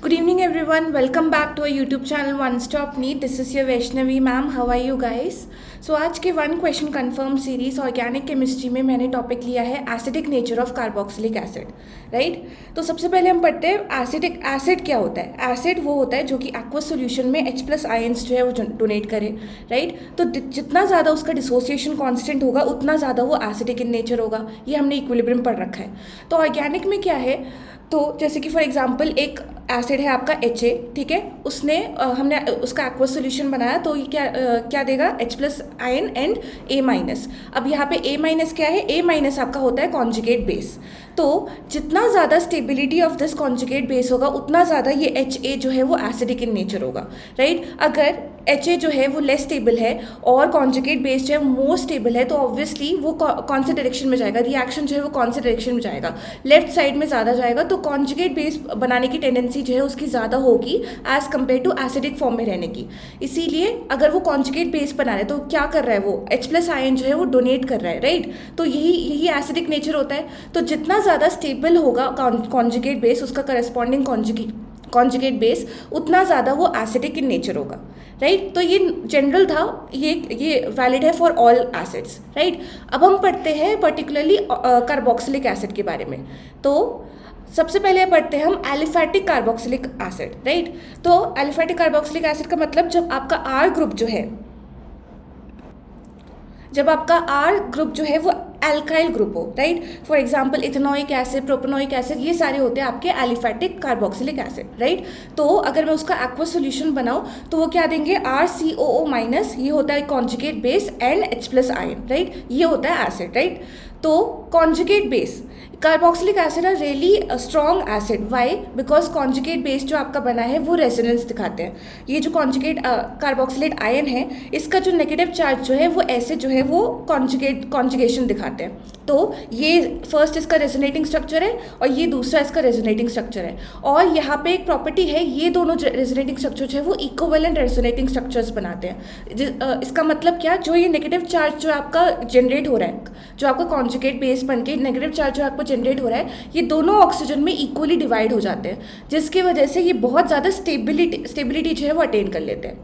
Good evening, everyone. Welcome back to our YouTube channel One Stop Neat. This is your Vaishnavi ma'am. How are you guys? So आज के one question confirm series organic chemistry में मैंने topic लिया है acidic nature of carboxylic acid, right. तो सबसे पहले हम पढ़ते हैं एसिडिक एसिड क्या होता है। एसिड वो होता है जो कि एक्वस सोल्यूशन में H+ आयंस जो है वो डोनेट करे, राइट। तो जितना ज़्यादा उसका डिसोसिएशन कांस्टेंट होगा उतना ज़्यादा वो एसिडिक इन नेचर होगा। ये हमने इक्विलिब्रियम पढ़ रखा है। तो ऑर्गेनिक में क्या है, तो जैसे कि फॉर एग्जांपल एक एसिड है आपका HA, ठीक है। उसने हमने उसका एक्वस सोल्यूशन बनाया तो ये क्या देगा, H+ आयन एंड A-। अब यहाँ पे A- क्या है, A- आपका होता है कॉन्जुगेट बेस। तो जितना ज़्यादा stability of this conjugate base होगा उतना ज़्यादा ये HA जो है वो एसिडिक इन नेचर होगा, राइट। अगर HA जो है वो लेस स्टेबल है और कॉन्जुगेट बेस जो है वो मोर स्टेबल है तो ऑब्वियसली वो कौन से डायरेक्शन में जाएगा, रिएक्शन जो है वो कौन से डायरेक्शन में जाएगा, लेफ्ट साइड में ज़्यादा जाएगा। तो कॉन्जुगेट बेस बनाने की टेंडेंसी जो है उसकी ज़्यादा होगी as compare to acidic form में रहने की। इसीलिए अगर वो कॉन्जुगेट बेस बना रहा है तो क्या कर रहा है, वो H+ आयन जो है वो डोनेट कर रहा है, राइट। तो यही एसिडिक नेचर होता है। तो जितना ज़्यादा स्टेबल होगा कॉन्जुगेट बेस, उसका करस्पॉन्डिंग कॉन्जुगेट बेस, उतना ज़्यादा वो एसिडिक इन नेचर होगा, राइट। तो ये जनरल था, ये वैलिड है फॉर ऑल एसिड्स, राइट। अब हम पढ़ते हैं पर्टिकुलरली कार्बोक्सिलिक एसिड के बारे में। तो सबसे पहले पढ़ते हैं हम एलिफैटिक कार्बोक्सिलिक एसिड, राइट। तो एलिफैटिक कार्बोक्सिलिक एसिड का मतलब जब आपका R ग्रुप जो है वो एल्काइल ग्रुप हो, right. For example ethanoic acid, propanoic acid, ये सारे होते हैं आपके एलिफैटिक कार्बोक्सिलिक एसिड, राइट। तो अगर मैं उसका एक्वस सॉल्यूशन बनाऊं तो वो क्या देंगे, RCOO-, ये होता है conjugate base and H+ ion, right. ये होता है एसिड, राइट। तो conjugate base carboxylic acid are really strong acid. Why? Because conjugate base जो आपका बना है वो रेजोनेंस दिखाते हैं। ये जो कॉन्जुगेट कार्बोक्सिलेट आयन है, इसका जो नेगेटिव चार्ज जो है वो ऐसे जो है वो कॉन्जुगेशन दिखाते हैं। तो ये फर्स्ट इसका रेजोनेटिंग स्ट्रक्चर है और ये दूसरा इसका रेजोनेटिंग स्ट्रक्चर है। और यहाँ पे एक प्रॉपर्टी है, ये दोनों रेजोनेटिंग स्ट्रक्चर जो है वो इक्विवेलेंट रेजोनेटिंग स्ट्रक्चर्स बनाते हैं। इसका मतलब क्या, जो ये नेगेटिव चार्ज जो आपका जनरेट हो रहा है, जो आपका कॉन्जुगेट बेस बन के नेगेटिव चार्ज जो आपको जनरेट हो रहा है, ये दोनों ऑक्सीजन में इक्वली डिवाइड हो जाते हैं, जिसकी वजह से ये बहुत ज़्यादा स्टेबिलिटी जो है वो अटेन कर लेते हैं,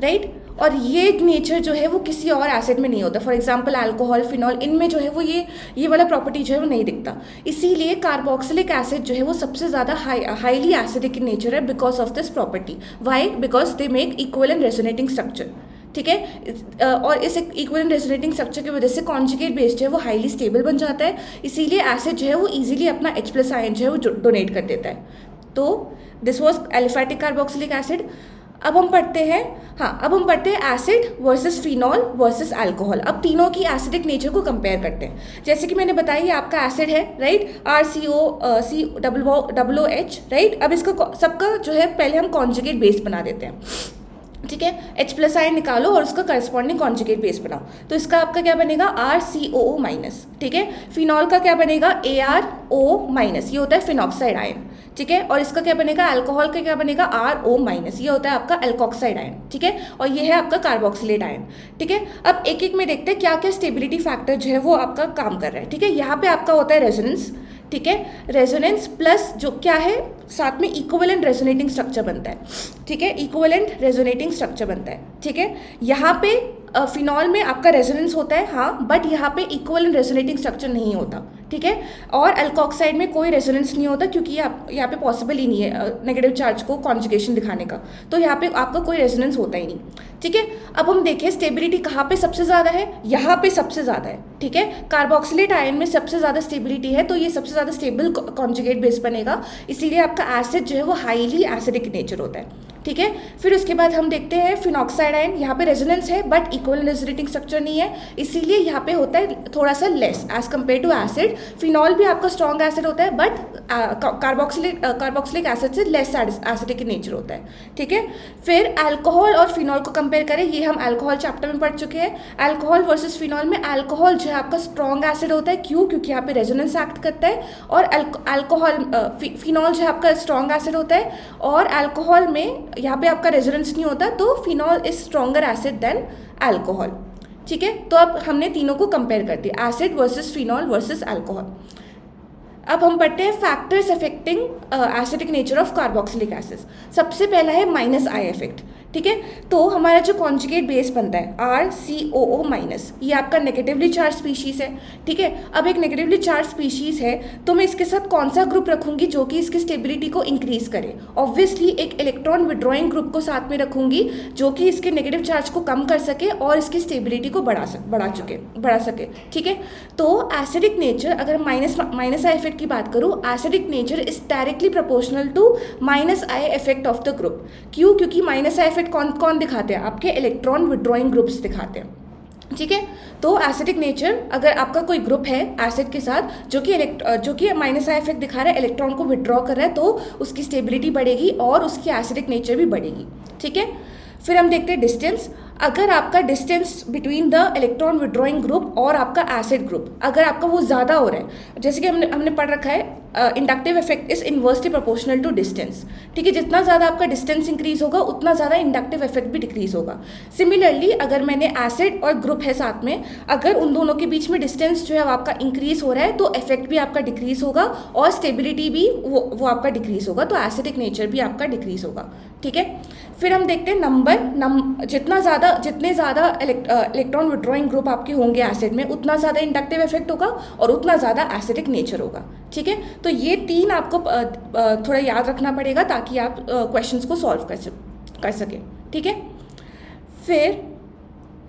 राइट। और ये नेचर जो है वो किसी और एसिड में नहीं होता। फॉर एग्जांपल अल्कोहल, फिनॉल, इनमें जो है वो ये वाला प्रॉपर्टी जो है वो नहीं दिखता। इसीलिए कार्बोक्सिलिक एसिड जो है वो सबसे ज़्यादा हाईली एसिडिक इन नेचर है because of this property. Why? Because they make equivalent resonating structure, ठीक है। और इस इक्विवेलेंट रेजोनेटिंग स्ट्रक्चर की वजह से कॉन्जुगेट बेस जो है वो हाईली स्टेबल बन जाता है। इसीलिए एसिड जो है वो इजीली अपना H+ आयन जो है वो डोनेट कर देता है। तो this was aliphatic carboxylic acid. अब हम पढ़ते हैं acid versus phenol versus alcohol. अब तीनों की एसिडिक नेचर को कंपेयर करते हैं। जैसे कि मैंने बताया ये आपका एसिड है, राइट, RCOOH, राइट। अब इसका सबका जो है पहले हम कॉन्जुगेट बेस बना देते हैं, ठीक है। H+ आयन निकालो और उसका करस्पॉन्डिंग कॉन्जुगेट बेस बनाओ। तो इसका आपका क्या बनेगा, RCOO-, ठीक है। फिनॉल का क्या बनेगा, ARO-, ये होता है फिनॉक्साइड आयन, ठीक है। और इसका क्या बनेगा, अल्कोहल का क्या बनेगा, RO-, ये होता है आपका अल्कोक्साइड आयन, ठीक है। और ये है आपका कार्बोक्सिलेट आयन, ठीक है। अब एक एक में देखते हैं क्या क्या स्टेबिलिटी फैक्टर जो है वो आपका काम कर रहा है, ठीक है। यहाँ पे आपका होता है रेजोनेंस, ठीक है। रेजोनेंस प्लस जो क्या है, साथ में इक्विवेलेंट रेजोनेटिंग स्ट्रक्चर बनता है, ठीक है। इक्विवेलेंट रेजोनेटिंग स्ट्रक्चर बनता है, ठीक है। यहाँ पे फिनॉल में आपका रेजोनेंस होता है, हाँ, बट यहाँ पे इक्विवेलेंट रेजोनेटिंग स्ट्रक्चर नहीं होता, ठीक है। और अल्कोक्साइड में कोई रेजोनेंस नहीं होता क्योंकि यहाँ पे पॉसिबल ही नहीं है नेगेटिव चार्ज को कॉन्जुगेशन दिखाने का, तो यहाँ पे आपका कोई रेजोनेंस होता ही नहीं, ठीक है। अब हम देखें स्टेबिलिटी कहाँ पे सबसे ज़्यादा है, यहाँ पे सबसे ज़्यादा है, ठीक है। कार्बोक्सिलेट आयन में सबसे ज़्यादा स्टेबिलिटी है, तो ये सबसे ज़्यादा स्टेबल कॉन्जुगेट बेस बनेगा। इसीलिए आपका एसिड जो है वो हाईली एसिडिक नेचर होता है, ठीक है। फिर उसके बाद हम देखते हैं फिनॉक्साइड आयन। यहाँ पे रेजोनेंस है बट इक्वल रेजोनेटिंग स्ट्रक्चर नहीं है, इसीलिए यहाँ पे होता है थोड़ा सा less as compare to acid. Phenol भी आपका स्ट्रॉन्ग एसिड होता है बट कार्बोक्सिलिक एसिड से लेस एसिडिक नेचर होता है, ठीक है। फिर अल्कोहल और फिनॉल को कंपेयर करें, ये हम अल्कोहल चैप्टर में पढ़ चुके हैं। अल्कोहल वर्सेस फिनॉल में अल्कोहल जो है आपका स्ट्रॉन्ग एसिड होता है, क्यों? क्योंकि यहाँ पे रेजोनेंस एक्ट करता है। और फिनॉल जो है आपका स्ट्रॉन्ग एसिड होता है, और अल्कोहल में यहाँ पे आपका रेजोनेंस नहीं होता, तो phenol is stronger acid than alcohol, ठीक है। तो अब हमने तीनों को कंपेयर कर दिया, acid versus phenol versus alcohol. अब हम पढ़ते हैं factors affecting acidic nature of carboxylic acid. सबसे पहला है माइनस आई इफेक्ट। ठीक है, तो हमारा जो कॉन्जुगेट बेस बनता है RCOO माइनस, ये आपका नेगेटिवली चार्ज स्पीशीज़ है। ठीक है, अब एक नेगेटिवली चार्ज स्पीशीज़ है तो मैं इसके साथ कौन सा ग्रुप रखूंगी जो कि इसकी स्टेबिलिटी को इंक्रीज करे? ऑब्वियसली एक इलेक्ट्रॉन विड्रॉइंग ग्रुप को साथ में रखूंगी जो कि इसके नेगेटिव चार्ज को कम कर सके और इसकी स्टेबिलिटी को बढ़ा सके। ठीक है, तो एसिडिक नेचर, अगर माइनस आई इफेक्ट की बात करूँ, acidic nature is directly proportional to minus I effect of the group. क्यों? क्योंकि माइनस आई कौन दिखाते हैं? आपके इलेक्ट्रॉन विड्रॉइंग ग्रुप्स दिखाते हैं। ठीक है, तो एसिडिक नेचर, अगर आपका कोई ग्रुप है एसिड के साथ जो कि माइनस आई इफेक्ट दिखा रहा है, इलेक्ट्रॉन को विड्रॉ कर रहा है, तो उसकी स्टेबिलिटी बढ़ेगी और उसकी एसिडिक नेचर भी बढ़ेगी। ठीक है, फिर हम देखते हैं डिस्टेंस। अगर आपका distance between the electron withdrawing group और आपका एसिड ग्रुप, अगर आपका वो ज़्यादा हो रहा है, जैसे कि हमने पढ़ रखा है inductive effect is inversely proportional to distance. ठीक है, जितना ज़्यादा आपका डिस्टेंस इंक्रीज होगा उतना ज़्यादा इंडक्टिव इफेक्ट भी डिक्रीज होगा। सिमिलरली अगर मैंने एसिड और ग्रुप है साथ में, अगर उन दोनों के बीच में डिस्टेंस जो है आपका इंक्रीज हो रहा है तो इफेक्ट भी आपका डिक्रीज होगा और स्टेबिलिटी भी वो आपका डिक्रीज होगा, तो एसिडिक नेचर भी आपका डिक्रीज होगा। ठीक है, फिर हम देखते हैं जितने ज़्यादा इलेक्ट्रॉन विड्रॉइंग ग्रुप आपके होंगे एसिड में, उतना ज़्यादा इंडक्टिव इफेक्ट होगा और उतना ज़्यादा एसिडिक नेचर होगा। ठीक है, तो ये 3 आपको थोड़ा याद रखना पड़ेगा ताकि आप क्वेश्चंस को सॉल्व कर सकें। ठीक है, फिर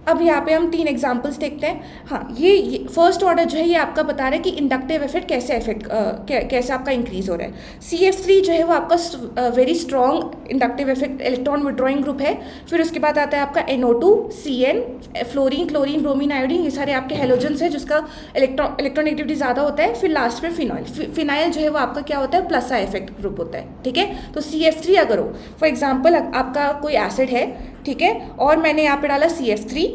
अब यहाँ पे हम 3 एग्जांपल्स देखते हैं। हाँ, ये फर्स्ट ऑर्डर जो है ये आपका बता रहा है कि इंडक्टिव इफेक्ट कैसे आपका इंक्रीज हो रहा है। CF3 जो है वो आपका very strong inductive effect electron withdrawing group है। फिर उसके बाद आता है आपका NO2, CN, fluorine, chlorine, bromine, iodine, ये सारे आपके हेलोजेंस हैं जिसका इलेक्ट्रॉनिगेटिविटी ज़्यादा होता है। फिर लास्ट में फिनाइल जो है वो आपका क्या होता है? प्लस आई इफेक्ट ग्रुप होता है। ठीक है, तो CF3 अगर हो, फॉर एग्जाम्पल आपका कोई एसिड है, ठीक है, और मैंने यहाँ पे डाला CF3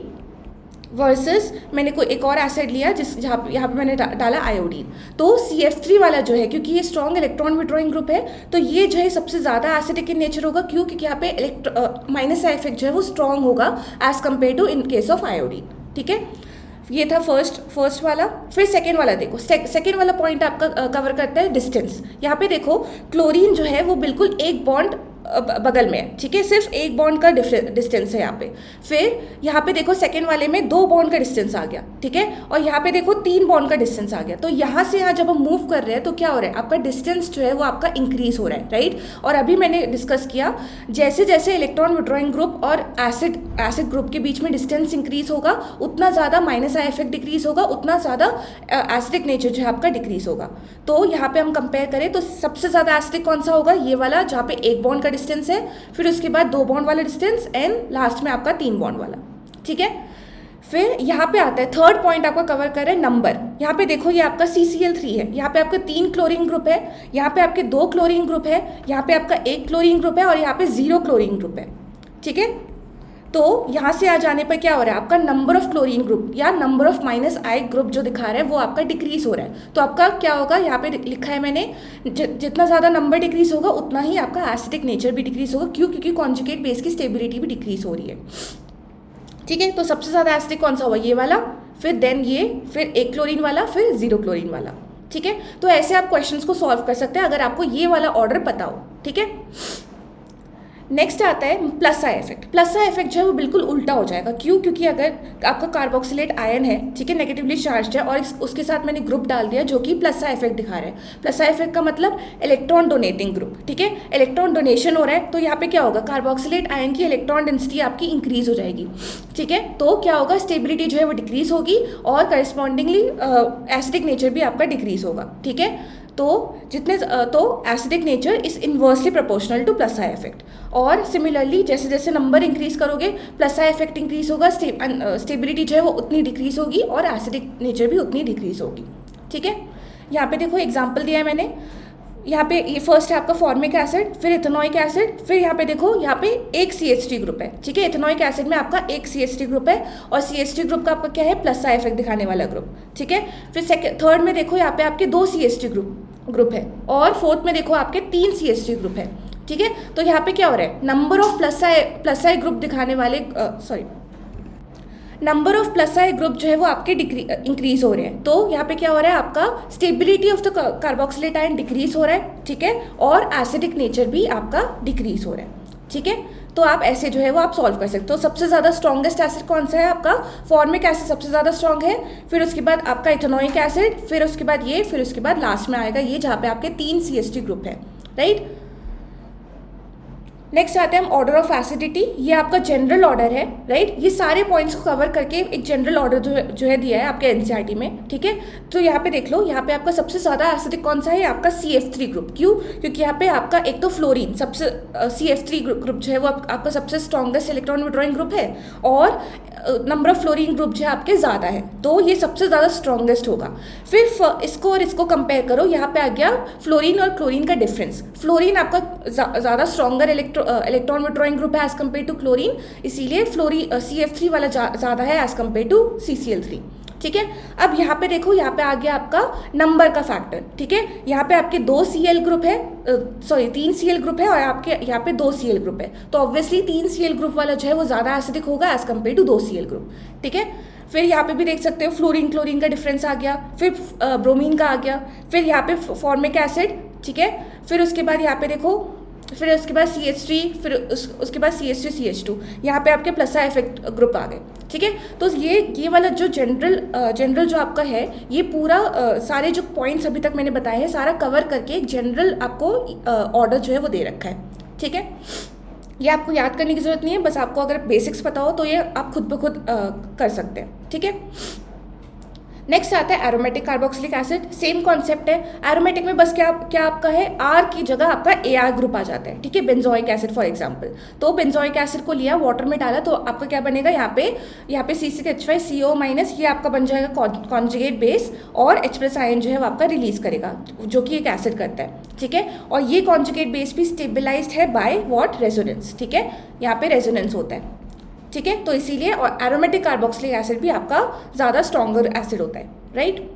वर्सेस मैंने कोई एक और एसिड लिया यहाँ पे मैंने डाला आयोडीन, तो CF3 वाला जो है, क्योंकि ये स्ट्रॉन्ग इलेक्ट्रॉन विड्रॉइंग ग्रुप है, तो ये जो है सबसे ज़्यादा एसिडिक इन नेचर होगा। क्यों? क्योंकि यहाँ पे माइनस आई इफेक्ट जो है वो स्ट्रॉन्ग होगा as compare to in case of iodine. ठीक है, ये था फर्स्ट वाला। फिर सेकेंड वाला देखो, सेकेंड वाला पॉइंट आपका कवर करता है डिस्टेंस। यहाँ पे देखो क्लोरीन जो है वो बिल्कुल एक बॉन्ड बगल में है। ठीक है, सिर्फ एक बॉन्ड का डिस्टेंस है यहाँ पे। फिर यहाँ पे देखो सेकेंड वाले में 2 बॉन्ड का डिस्टेंस आ गया। ठीक है, और यहाँ पे देखो 3 बॉन्ड का डिस्टेंस आ गया। तो यहाँ से यहाँ जब हम मूव कर रहे हैं तो क्या हो रहा है? आपका डिस्टेंस जो है वो आपका इंक्रीज हो रहा है, राइट। और अभी मैंने डिस्कस किया जैसे जैसे इलेक्ट्रॉन विड्रॉइंग ग्रुप और एसिड ग्रुप के बीच में डिस्टेंस इंक्रीज होगा उतना ज़्यादा माइनस आई इफेक्ट डिक्रीज होगा, उतना ज़्यादा एसिडिक नेचर जो है आपका डिक्रीज होगा। तो यहाँ पे हम कंपेयर करें तो सबसे ज़्यादा एसिडिक कौन सा होगा? ये वाला जहाँ पे 1 बॉन्ड का डिस्टेंस है, फिर उसके बाद 2 बॉन्ड वाला डिस्टेंस एंड लास्ट में आपका 3 बॉन्ड वाला। ठीक है, फिर यहाँ पे आता है थर्ड पॉइंट आपका कवर कर रहे हैं नंबर। यहाँ पे देखो ये आपका CCl3 है, यहाँ पे आपका 3 क्लोरीन ग्रुप है, यहाँ पे आपके 2 क्लोरीन ग्रुप है, यहाँ पे आपका 1 क्लोरीन ग्रुप है और यहाँ पे 0 क्लोरीन ग्रुप है। ठीक है, तो यहाँ से आ जाने पर क्या हो रहा है? आपका नंबर ऑफ क्लोरीन ग्रुप या number of minus I group जो दिखा रहा है वो आपका डिक्रीज हो रहा है। तो आपका क्या होगा? यहाँ पे लिखा है मैंने, जितना ज़्यादा नंबर डिक्रीज होगा उतना ही आपका एसिडिक नेचर भी डिक्रीज होगा। क्यों? क्योंकि कॉन्जुगेट बेस की स्टेबिलिटी भी डिक्रीज हो रही है। ठीक है, तो सबसे ज़्यादा एसिडिक कौन सा हुआ? ये वाला, फिर देन ये, फिर 1 क्लोरीन वाला, फिर 0 क्लोरीन वाला। ठीक है, तो ऐसे आप क्वेश्चंस को सॉल्व कर सकते हैं अगर आपको ये वाला ऑर्डर पता हो। ठीक है, नेक्स्ट आता है plus I effect. Plus I effect जो है वो बिल्कुल उल्टा हो जाएगा। क्यों? क्योंकि अगर आपका कार्बोक्सिलेट आयन है, ठीक है, नेगेटिवली चार्ज है, और उसके साथ मैंने ग्रुप डाल दिया जो कि प्लस आई इफेक्ट दिखा रहा है। प्लस आई इफेक्ट का मतलब इलेक्ट्रॉन डोनेटिंग ग्रुप। ठीक है, इलेक्ट्रॉन डोनेशन हो रहा है, तो यहाँ पे क्या होगा? कार्बोक्सिलेट आयन की इलेक्ट्रॉन डेंसिटी आपकी इंक्रीज हो जाएगी। ठीक है, तो क्या होगा? स्टेबिलिटी जो है वो डिक्रीज होगी और करस्पॉन्डिंगली एसिडिक नेचर भी आपका डिक्रीज होगा। ठीक है, तो acidic nature is inversely proportional two plus I effect. और सिमिलरली जैसे जैसे नंबर इंक्रीज करोगे प्लस आई इफेक्ट इंक्रीज होगा, स्टेबिलिटी जो है वो उतनी डिक्रीज होगी और एसिडिक नेचर भी उतनी डिक्रीज होगी। ठीक है, यहाँ पे देखो एग्जाम्पल दिया है मैंने। यहाँ पे ये फर्स्ट है आपका फॉर्मिक एसिड, फिर इथेनोइक एसिड, फिर यहाँ पे देखो यहाँ पे एक CH3 ग्रुप है। ठीक है, इथेनोइक एसिड में आपका एक CH3 ग्रुप है और CH3 ग्रुप का आपका क्या है? प्लस आई इफेक्ट दिखाने वाला ग्रुप। ठीक है, फिर थर्ड में देखो यहाँ पे आपके 2 CH3 ग्रुप है और फोर्थ में देखो आपके 3 CH3 ग्रुप है। ठीक है, तो यहाँ पे क्या हो रहा है? Number of plus I group दिखाने वाले number of plus I group जो है वो आपके इंक्रीज हो रहे हैं, तो यहाँ पे क्या हो रहा है, आपका stability of the carboxylate ion decrease हो रहा है, ठीक है, और एसिडिक नेचर भी आपका डिक्रीज हो रहा है, ठीक है। तो आप ऐसे जो है वो आप सॉल्व कर सकते हो। तो सबसे ज़्यादा स्ट्रॉन्गेस्ट एसिड कौन सा है, आपका फॉर्मिक एसिड सबसे ज़्यादा स्ट्रॉन्ग है, फिर उसके बाद आपका इथेनोइक एसिड, फिर उसके बाद ये, फिर उसके बाद लास्ट में आएगा ये जहाँ पे आपके 3 CH3 ग्रुप है, राइट। नेक्स्ट आते हैं हम ऑर्डर ऑफ एसिडिटी। ये आपका जनरल ऑर्डर है, राइट। ये सारे पॉइंट्स को कवर करके एक जनरल ऑर्डर जो है दिया है आपके एनसीईआरटी में, ठीक है। तो यहाँ पे देख लो, यहाँ पे आपका सबसे ज़्यादा एसिडिक कौन सा है, आपका CF3 ग्रुप। क्यों? क्योंकि यहाँ पे आपका एक तो फ्लोरीन सबसे CF3 ग्रुप जो है वो आपका सबसे स्ट्रॉन्गेस्ट इलेक्ट्रॉन विड्रॉइंग ग्रुप है, और नंबर ऑफ फ्लोरीन ग्रुप जो है आपके ज़्यादा है, तो ये सबसे ज़्यादा स्ट्रॉन्गेस्ट होगा। फिर इसको और इसको कंपेयर करो, यहाँ पे आ गया फ्लोरीन और क्लोरीन का डिफरेंस। फ्लोरीन आपका ज़्यादा स्ट्रॉन्गर इलेक्ट्रॉन विड्रॉइंग ग्रुप है एज कम्पेयर टू क्लोरीन, इसीलिए CF3 वाला ज़्यादा है एज कम्पेयर टू CCl3, ठीक है। अब यहाँ पे देखो, यहाँ पे आ गया आपका नंबर का फैक्टर, ठीक है। यहाँ पे आपके 2 Cl ग्रुप है, सॉरी 3 Cl ग्रुप है, और आपके यहाँ पे 2 Cl ग्रुप है, तो ऑब्वियसली 3 Cl ग्रुप वाला जो है वो ज़्यादा एसिडिक होगा as compare to 2 Cl group, ठीक है। फिर यहाँ पे भी देख सकते हो फ्लोरीन क्लोरीन का डिफरेंस आ गया, फिर ब्रोमीन का आ गया, फिर यहाँ पे फॉर्मिक एसिड, ठीक है। फिर उसके बाद यहाँ पे देखो, फिर उसके बाद CH3, फिर उसके बाद CH3 CH2, यहाँ पे आपके प्लस आई इफेक्ट ग्रुप आ गए, ठीक है। तो ये वाला जो जनरल जो आपका है, ये पूरा सारे जो पॉइंट्स अभी तक मैंने बताए हैं सारा कवर करके एक जनरल आपको ऑर्डर जो है वो दे रखा है, ठीक है। ये आपको याद करने की ज़रूरत नहीं है, बस आपको अगर बेसिक्स पता हो तो ये आप खुद ब खुद कर सकते हैं, ठीक है। नेक्स्ट आता है aromatic carboxylic acid. Same concept है, एरोमेटिक में बस क्या आपका है, आर की जगह आपका AR ग्रुप आ जाता है, ठीक है। बेंजोइक एसिड फॉर एग्जांपल, तो बेंजोइक एसिड को लिया, वाटर में डाला, तो आपका क्या बनेगा, यहाँ पे C6H5CO- ये आपका बन जाएगा कॉन्जुगेट बेस, और H+ आयन जो है वो आपका रिलीज करेगा, जो कि एक एसिड करता है, ठीक है। और ये कॉन्जुगेट बेस भी स्टेबिलाइज्ड है बाय व्हाट, रेजोनेंस, ठीक है। यहाँ पे रेजोनेंस होता है, ठीक है। तो इसीलिए और एरोमेटिक कार्बोक्सिलिक एसिड भी आपका ज़्यादा स्ट्रॉन्गर एसिड होता है, राइट।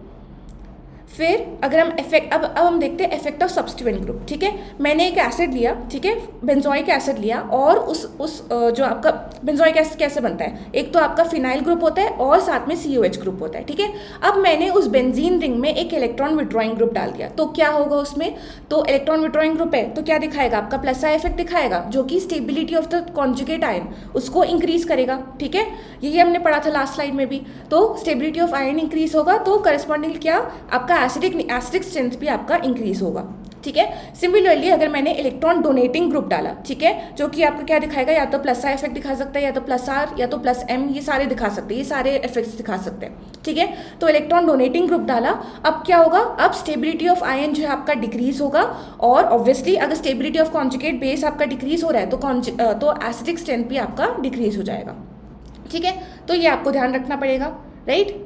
फिर अगर हम अब हम देखते हैं इफेक्ट ऑफ सब्स्टिट्यूएंट ग्रुप, ठीक है। मैंने एक एसिड लिया, ठीक है, बेंजोइक एसिड लिया, और उस जो आपका बेंजोइक एसिड कैसे बनता है, एक तो आपका फिनाइल ग्रुप होता है और साथ में COH ग्रुप होता है, ठीक है। अब मैंने उस बेंजीन रिंग में एक इलेक्ट्रॉन विड्रॉइंग ग्रुप डाल दिया, तो क्या होगा उसमें, तो इलेक्ट्रॉन विड्रॉइंग ग्रुप है तो क्या दिखाएगा, आपका प्लस आई इफेक्ट दिखाएगा, जो कि stability of the conjugate ion उसको इंक्रीज करेगा, ठीक है। यही हमने पढ़ा था लास्ट स्लाइड में भी। तो स्टेबिलिटी ऑफ आयन इंक्रीज होगा, तो करस्पॉन्डिंग क्या, आपका एसिडिक स्ट्रेंथ भी आपका इंक्रीज होगा, ठीक है। सिमिलरली अगर मैंने इलेक्ट्रॉन डोनेटिंग ग्रुप डाला, ठीक है, जो कि आपको क्या दिखाएगा, या तो प्लस आई इफेक्ट दिखा सकता है, या तो प्लस आर, या तो प्लस M, ये सारे दिखा सकते हैं, ये सारे इफेक्ट्स दिखा सकते हैं, ठीक है। तो इलेक्ट्रॉन डोनेटिंग ग्रुप डाला, अब क्या होगा, अब स्टेबिलिटी ऑफ आयन जो है आपका डिक्रीज होगा, और ऑब्वियसली अगर स्टेबिलिटी ऑफ कॉन्जुगेट बेस आपका डिक्रीज हो रहा है तो एसिडिक स्ट्रेंथ भी आपका डिक्रीज हो जाएगा, ठीक है। तो ये आपको ध्यान रखना पड़ेगा, राइट।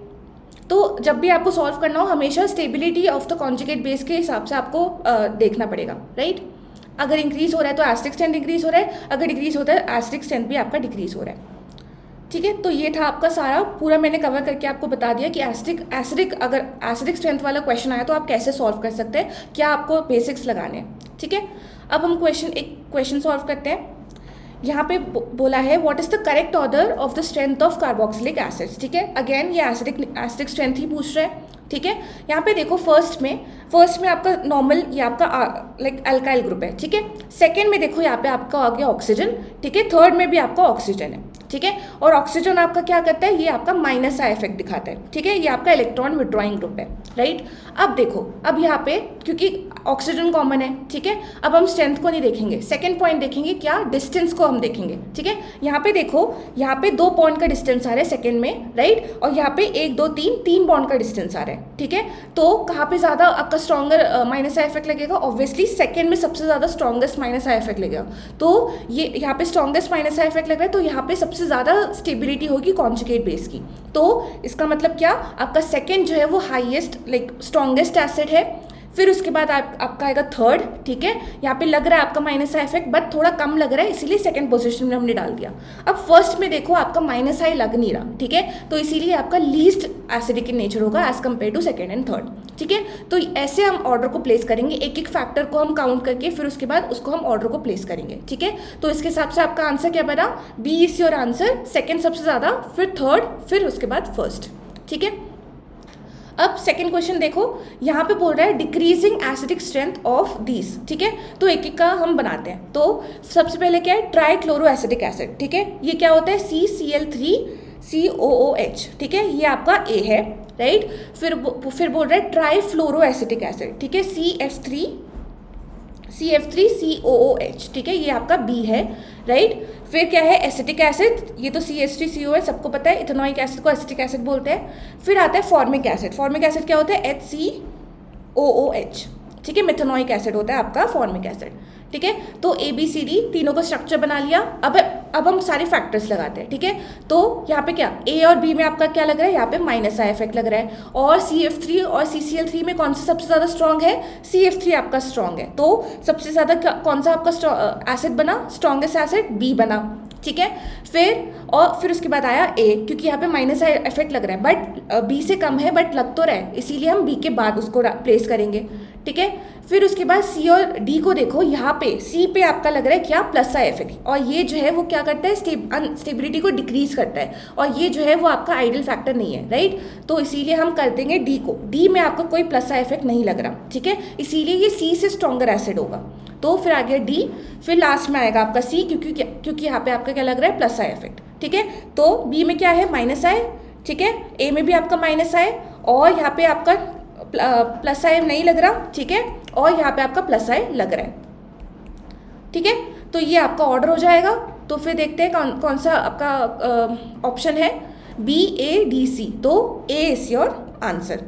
तो जब भी आपको सॉल्व करना हो, हमेशा stability of the conjugate base के हिसाब से आपको देखना पड़ेगा, राइट। अगर इंक्रीज हो रहा है तो एसिडिक स्ट्रेंथ इंक्रीज हो रहा है, अगर डिक्रीज होता है एसिडिक स्ट्रेंथ भी आपका डिक्रीज हो रहा है, ठीक है। तो ये था आपका सारा पूरा मैंने कवर करके आपको बता दिया कि अगर एसिडिक स्ट्रेंथ वाला क्वेश्चन आया तो आप कैसे सॉल्व कर सकते हैं, क्या आपको बेसिक्स लगाने हैं, ठीक है। अब हम एक क्वेश्चन सॉल्व करते हैं। यहाँ पे बोला है what is the correct order of the strength of carboxylic acids, ठीक है। अगेन ये एसिडिक स्ट्रेंथ ही पूछ रहा है, ठीक है। यहाँ पे देखो फर्स्ट में आपका नॉर्मल, ये आपका लाइक अल्काइल ग्रुप है, ठीक है। सेकेंड में देखो यहाँ पे आपका आ गया ऑक्सीजन, ठीक है। थर्ड में भी आपका ऑक्सीजन है, ठीक है। और ऑक्सीजन आपका क्या करता है, ये आपका माइनस आई इफेक्ट दिखाता है, ठीक है। ये आपका इलेक्ट्रॉन विड्रॉइंग ग्रुप है, राइट। अब देखो, अब यहाँ पे क्योंकि ऑक्सीजन कॉमन है, ठीक है। अब हम स्ट्रेंथ को नहीं देखेंगे, सेकंड पॉइंट देखेंगे, क्या, डिस्टेंस को हम देखेंगे, ठीक है। यहाँ पे देखो, यहाँ पे 2 बॉन्ड का डिस्टेंस आ रहा है सेकंड में, राइट। और यहाँ पे 1 2 3 बॉन्ड का डिस्टेंस आ रहा है, ठीक है। तो कहाँ पे ज़्यादा आपका स्ट्रॉन्गर माइनस आई इफेक्ट लगेगा, ऑब्वियसली सेकंड में सबसे ज़्यादा स्ट्रॉन्गेस्ट माइनस आई इफेक्ट लगेगा। तो ये यहाँ पे स्ट्रॉन्गेस्ट माइनस आई इफेक्ट लग रहा है, तो यहाँ पे सबसे ज़्यादा स्टेबिलिटी होगी कॉन्जुगेट बेस की। तो इसका मतलब क्या, आपका सेकेंड जो है वो हाईएस्ट लाइक स्ट्रॉन्गेस्ट एसिड है। फिर उसके बाद आपका आएगा थर्ड, ठीक है। यहाँ पे लग रहा है आपका माइनस आई इफेक्ट, बट थोड़ा कम लग रहा है, इसीलिए सेकंड पोजीशन में हमने डाल दिया। अब फर्स्ट में देखो आपका माइनस आई लग नहीं रहा, ठीक है। तो इसीलिए आपका लीस्ट एसिडिक इन नेचर होगा as compare to second and third, ठीक है। तो ऐसे हम ऑर्डर को प्लेस करेंगे, एक एक फैक्टर को हम काउंट करके फिर उसके बाद उसको हम ऑर्डर को प्लेस करेंगे। ठीक है, तो इसके हिसाब से आपका आंसर क्या बना, B is your answer, second सबसे ज़्यादा, फिर थर्ड, फिर उसके बाद फर्स्ट। ठीक है, अब सेकेंड क्वेश्चन देखो, यहाँ पे बोल रहा है decreasing acidic strength of these. ठीक है, तो एक एक का हम बनाते हैं। तो सबसे पहले क्या है, ट्राइक्लोरो एसिडिक एसिड। ठीक है, ये क्या होता है, CCl3COOH। ठीक है, ये आपका ए है, राइट। फिर बोल रहा है ट्राईफ्लोरो एसिटिक एसिड। ठीक है, CF3COOH। ठीक है, ये आपका बी है, राइट। फिर क्या है, एसिटिक एसिड, ये तो CH3CO है, सबको पता है। इथेनॉइक एसिड को एसिटिक एसिड बोलते हैं। फिर आता है फॉर्मिक एसिड। फॉर्मिक एसिड क्या होता है, HCOOH। ठीक है, मिथेनॉइक एसिड होता है आपका फॉर्मिक एसिड। ठीक है, तो ABCD तीनों का स्ट्रक्चर बना लिया। अब हम सारे फैक्टर्स लगाते हैं। ठीक है, तो यहाँ पे क्या, A और B में आपका क्या लग रहा है, यहाँ पे माइनस आई इफेक्ट लग रहा है। और CF3 और CCl3 में कौन सा सबसे ज़्यादा स्ट्रॉन्ग है, CF3 आपका स्ट्रॉन्ग है। तो सबसे ज़्यादा कौन सा आपका एसिड बना, स्ट्रॉन्गेस्ट एसिड B बना। ठीक है, फिर उसके बाद आया A, क्योंकि यहाँ पे माइनस आई इफेक्ट लग रहा है, बट B से कम है, बट लग तो रहा है, इसीलिए हम B के बाद उसको प्लेस करेंगे। ठीक है, फिर उसके बाद C और D को देखो, यहाँ पे C पे आपका लग रहा है क्या, प्लस आई इफेक्ट, और ये जो है वो क्या करता है, अनस्टेबिलिटी को डिक्रीज करता है, और ये जो है वो आपका आइडियल फैक्टर नहीं है, राइट। तो इसीलिए हम कर देंगे D को, D में आपका कोई प्लस आई इफेक्ट नहीं लग रहा। ठीक है, इसीलिए ये C से स्ट्रॉन्गर एसिड होगा। तो फिर आ गया D, फिर लास्ट में आएगा आपका C, क्योंकि यहाँ पे आपका क्या लग रहा है, प्लस आई इफेक्ट। ठीक है, तो B में क्या है, माइनस आई। ठीक है, A में भी आपका माइनस आई, और यहाँ पे आपका प्लस आई नहीं लग रहा। ठीक है, और यहाँ पे आपका प्लस आई लग रहा है। ठीक है, तो ये आपका ऑर्डर हो जाएगा। तो फिर देखते हैं कौन सा आपका ऑप्शन है, BADC। तो A इज योर आंसर।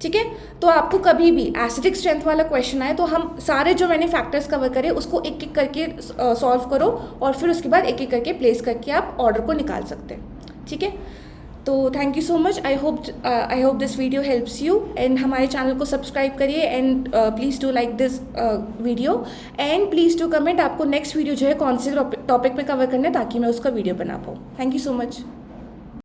ठीक है, तो आपको कभी भी एसिडिक स्ट्रेंथ वाला क्वेश्चन आए तो हम सारे जो मैंने फैक्टर्स कवर करे उसको एक एक करके सॉल्व करो, और फिर उसके बाद एक एक करके प्लेस करके आप ऑर्डर को निकाल सकते हैं। ठीक है, तो thank you so much. I hope this video helps you, and हमारे चैनल को सब्सक्राइब करिए, and please do like this video, and please do comment आपको नेक्स्ट वीडियो जो है कौन से टॉपिक पे कवर करना है, ताकि मैं उसका वीडियो बना पाऊँ। Thank you so much.